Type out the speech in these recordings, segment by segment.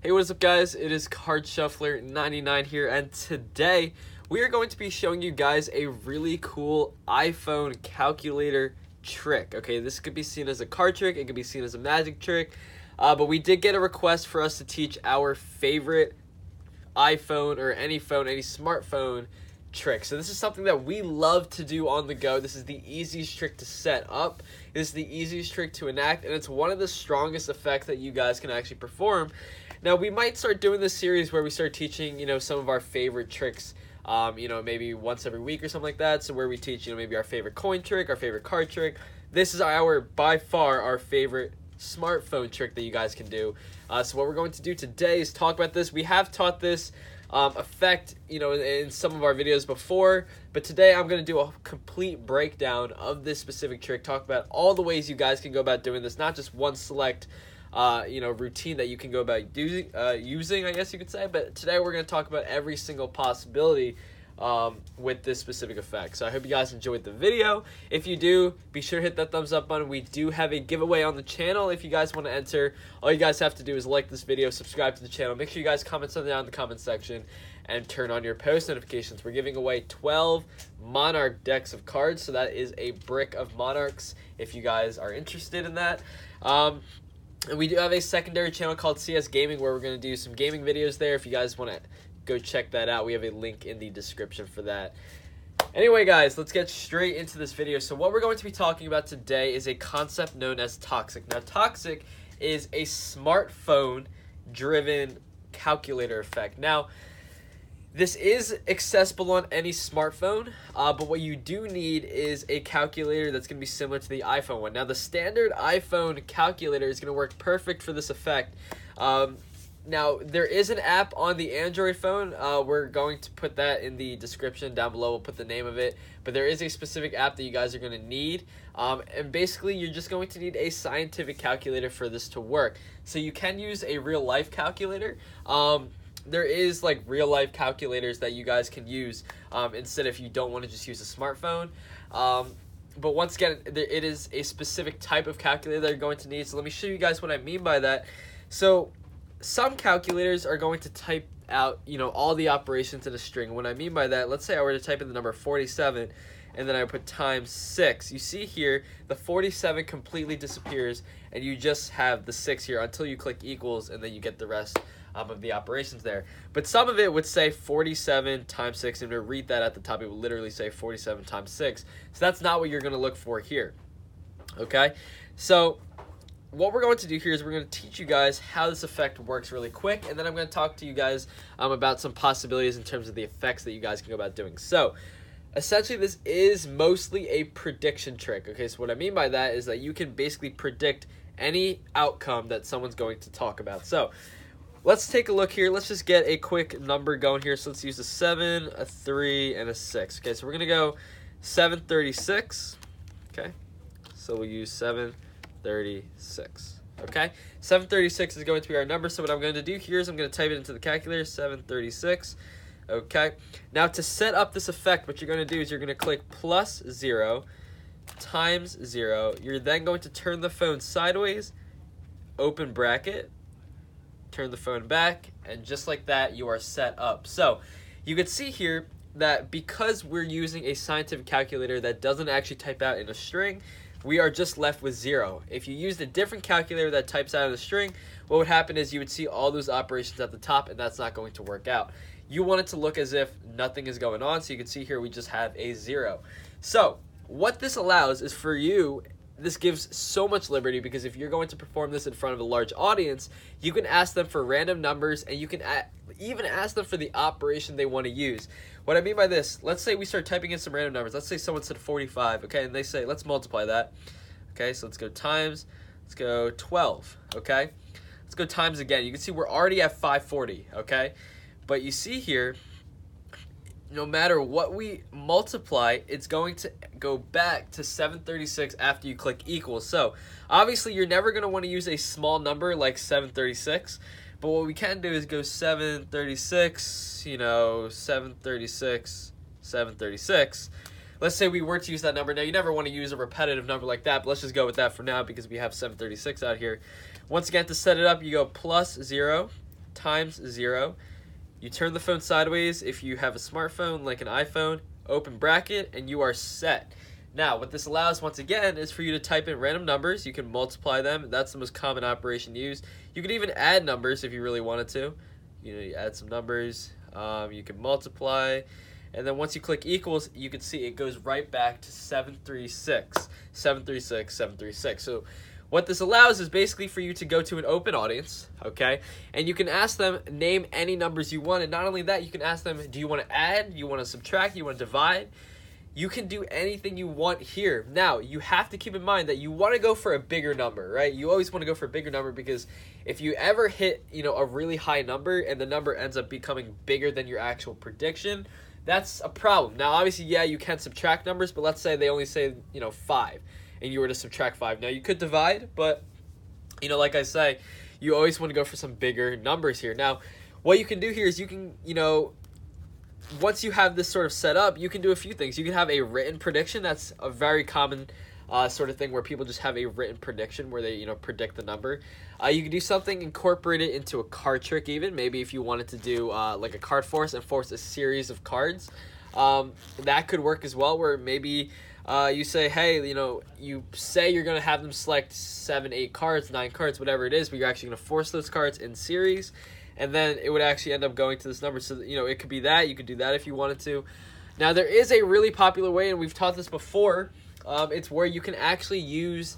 Hey, what is up, guys? It is Card Shuffler 99 here, and today we are going to be showing you guys a really cool iPhone calculator trick. Okay, this could be seen as a card trick, it could be seen as a magic trick, but we did get a request for us to teach our favorite iPhone or any phone, any smartphone trick. So this is something that we love to do on the go. This is the easiest trick to set up. This is the easiest trick to enact, and it's one of the strongest effects that you guys can actually perform. Now, we might start doing this series where we start teaching, some of our favorite tricks, maybe once every week or something like that. So where we teach, maybe our favorite coin trick, our favorite card trick. This is by far, our favorite smartphone trick that you guys can do. So what we're going to do today is talk about this. We have taught this effect, in some of our videos before, but today I'm going to do a complete breakdown of this specific trick, talk about all the ways you guys can go about doing this, not just one select routine that you can go about using, I guess you could say. But today we're going to talk about every single possibility with this specific effect. So I hope you guys enjoyed the video. If you do, be sure to hit that thumbs up button. We do have a giveaway on the channel. If you guys want to enter, all you guys have to do is like this video, subscribe to the channel. Make sure you guys comment something down in the comment section and turn on your post notifications. We're giving away 12 Monarch decks of cards. So that is a brick of Monarchs if you guys are interested in that. And we do have a secondary channel called CS Gaming where we're going to do some gaming videos there. If you guys want to go check that out, we have a link in the description for that. Anyway, guys, let's get straight into this video. So what we're going to be talking about today is a concept known as Toxic. Now, Toxic is a smartphone-driven calculator effect. Now, this is accessible on any smartphone, but what you do need is a calculator that's going to be similar to the iPhone one. Now, the standard iPhone calculator is going to work perfect for this effect. Now, there is an app on the Android phone. We're going to put that in the description down below. We'll put the name of it. But there is a specific app that you guys are going to need. And basically, you're just going to need a scientific calculator for this to work. So you can use a real-life calculator. There is like real-life calculators that you guys can use instead if you don't want to just use a smartphone. But once again, it is a specific type of calculator that you're going to need. So let me show you guys what I mean by that. So some calculators are going to type out, all the operations in a string. What I mean by that, let's say I were to type in the number 47 and then I put times 6. You see here, the 47 completely disappears and you just have the 6 here until you click equals and then you get the rest of the operations there. But some of it would say 47 times 6, and to read that at the top, it would literally say 47 times 6. So that's not what you're going to look for here. Okay? So what we're going to do here is we're going to teach you guys how this effect works really quick, and then I'm going to talk to you guys about some possibilities in terms of the effects that you guys can go about doing. So essentially, this is mostly a prediction trick. Okay, so what I mean by that is that you can basically predict any outcome that someone's going to talk about. So let's take a look here. Let's just get a quick number going here. So let's use a 7, a 3, and a 6. Okay, so we're going to go 736. Okay, so we'll use 736. Okay, 736 is going to be our number. So what I'm going to do here is I'm going to type it into the calculator, 736. Okay, now to set up this effect, what you're going to do is you're going to click plus 0 times 0. You're then going to turn the phone sideways, open bracket, turn the phone back, and just like that, you are set up. So you can see here that because we're using a scientific calculator that doesn't actually type out in a string, we are just left with 0. If you used a different calculator that types out in a string, what would happen is you would see all those operations at the top, and that's not going to work out. You want it to look as if nothing is going on, so you can see here we just have a 0. So what this allows is for you, this gives so much liberty, because if you're going to perform this in front of a large audience, you can ask them for random numbers, and you can even ask them for the operation they want to use. What I mean by this, let's say we start typing in some random numbers. Let's say someone said 45, okay, and they say, let's multiply that. Okay, so let's go times, let's go 12, okay? Let's go times again. You can see we're already at 540, okay? But you see here, no matter what we multiply, it's going to go back to 736 after you click equals. So obviously you're never going to want to use a small number like 736, but what we can do is go 736, 736, 736. Let's say we were to use that number. Now, you never want to use a repetitive number like that, but let's just go with that for now because we have 736 out here. Once again, to set it up, you go plus 0 times 0. You turn the phone sideways if you have a smartphone like an iPhone, open bracket, and you are set. Now, what this allows, once again, is for you to type in random numbers. You can multiply them. That's the most common operation used. You can even add numbers if you really wanted to. You add some numbers. You can multiply. And then once you click equals, you can see it goes right back to 736. 736, 736. So what this allows is basically for you to go to an open audience, okay? And you can ask them, name any numbers you want. And not only that, you can ask them, do you want to add? Do you want to subtract? Do you want to divide? You can do anything you want here. Now, you have to keep in mind that you want to go for a bigger number, right? You always want to go for a bigger number because if you ever hit, a really high number and the number ends up becoming bigger than your actual prediction, that's a problem. Now, obviously, yeah, you can subtract numbers, but let's say they only say, 5, and you were to subtract 5. Now, you could divide, but, like I say, you always want to go for some bigger numbers here. Now, what you can do here is you can, once you have this sort of set up, you can do a few things. You can have a written prediction. That's a very common sort of thing where people just have a written prediction where they, predict the number. You can do something, incorporate it into a card trick even. Maybe if you wanted to do like a card force and force a series of cards. That could work as well, where maybe you say, hey, you say you're going to have them select 7, 8 cards, 9 cards, whatever it is, but you're actually going to force those cards in series. And then it would actually end up going to this number. So, it could be that. You could do that if you wanted to. Now, there is a really popular way, and we've taught this before. It's where you can actually use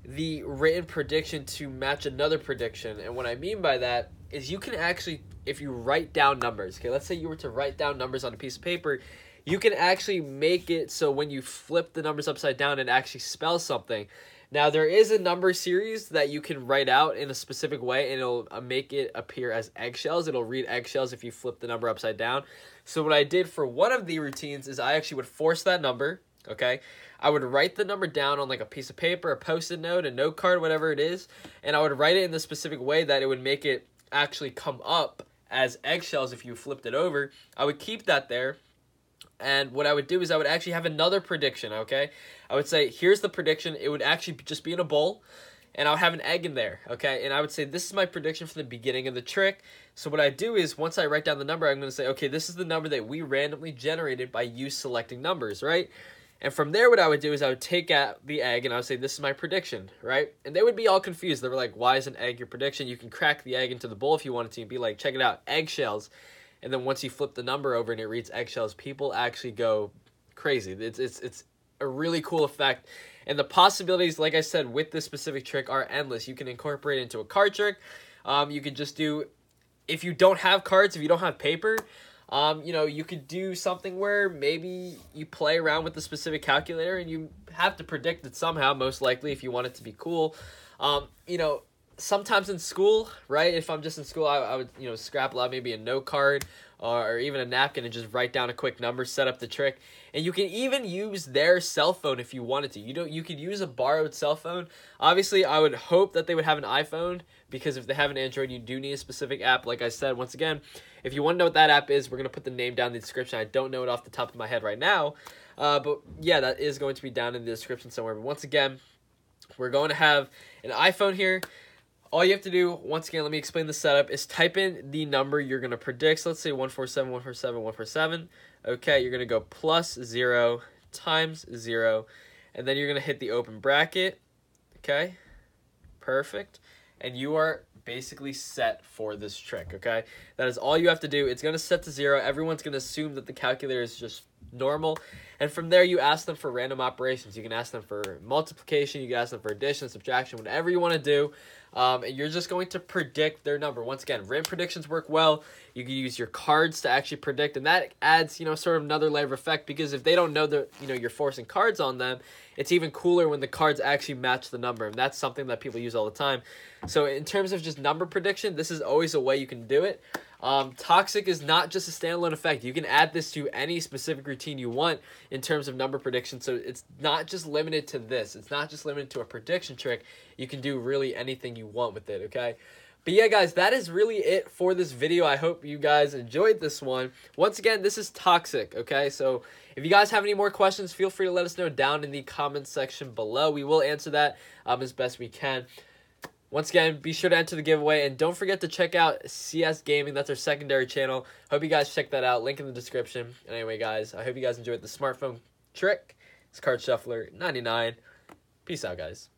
the written prediction to match another prediction. And what I mean by that is you can actually, if you write down numbers, okay, let's say you were to write down numbers on a piece of paper, you can actually make it so when you flip the numbers upside down, it actually spells something. Now, there is a number series that you can write out in a specific way, and it'll make it appear as eggshells. It'll read eggshells if you flip the number upside down. So what I did for one of the routines is I actually would force that number, okay? I would write the number down on like a piece of paper, a Post-it note, a note card, whatever it is, and I would write it in the specific way that it would make it actually come up as eggshells if you flipped it over. I would keep that there. And what I would do is I would actually have another prediction, okay? I would say, here's the prediction. It would actually just be in a bowl, and I would have an egg in there, okay? And I would say, this is my prediction for the beginning of the trick. So what I do is, once I write down the number, I'm going to say, okay, this is the number that we randomly generated by you selecting numbers, right? And from there, what I would do is I would take out the egg, and I would say, this is my prediction, right? And they would be all confused. They were like, why is an egg your prediction? You can crack the egg into the bowl if you wanted to and be like, check it out, eggshells. And then once you flip the number over and it reads eggshells, people actually go crazy. It's a really cool effect. And the possibilities, like I said, with this specific trick are endless. You can incorporate it into a card trick. You could just do, if you don't have cards, if you don't have paper, you could do something where maybe you play around with the specific calculator and you have to predict it somehow, most likely, if you want it to be cool. Sometimes in school, right, if I'm just in school, I would, scrap out maybe a note card or even a napkin and just write down a quick number, set up the trick. And you can even use their cell phone if you wanted to. You could use a borrowed cell phone. Obviously, I would hope that they would have an iPhone, because if they have an Android, you do need a specific app. Like I said, once again, if you want to know what that app is, we're going to put the name down in the description. I don't know it off the top of my head right now. But yeah, that is going to be down in the description somewhere. But once again, we're going to have an iPhone here. All you have to do, once again, let me explain the setup, is type in the number you're going to predict. So let's say 147, 147, 147. Okay, you're going to go plus 0 times 0. And then you're going to hit the open bracket. Okay, perfect. And you are basically set for this trick, okay? That is all you have to do. It's going to set to 0. Everyone's going to assume that the calculator is just normal. And from there, you ask them for random operations. You can ask them for multiplication. You can ask them for addition, subtraction, whatever you want to do. And you're just going to predict their number. Once again, written predictions work well. You can use your cards to actually predict, and that adds, sort of another layer of effect, because if they don't know that, you're forcing cards on them, it's even cooler when the cards actually match the number, and that's something that people use all the time. So in terms of just number prediction, this is always a way you can do it. Toxic is not just a standalone effect. You can add this to any specific routine you want in terms of number prediction. So it's not just limited to this. It's not just limited to a prediction trick. You can do really anything you want with it, okay? But yeah, guys, that is really it for this video. I hope you guys enjoyed this one. Once again, this is Toxic, okay? So if you guys have any more questions, feel free to let us know down in the comments section below. We will answer that as best we can. Once again, be sure to enter the giveaway, and don't forget to check out CS Gaming. That's our secondary channel. Hope you guys check that out. Link in the description. And anyway, guys, I hope you guys enjoyed the smartphone trick. It's Card Shuffler 99. Peace out, guys.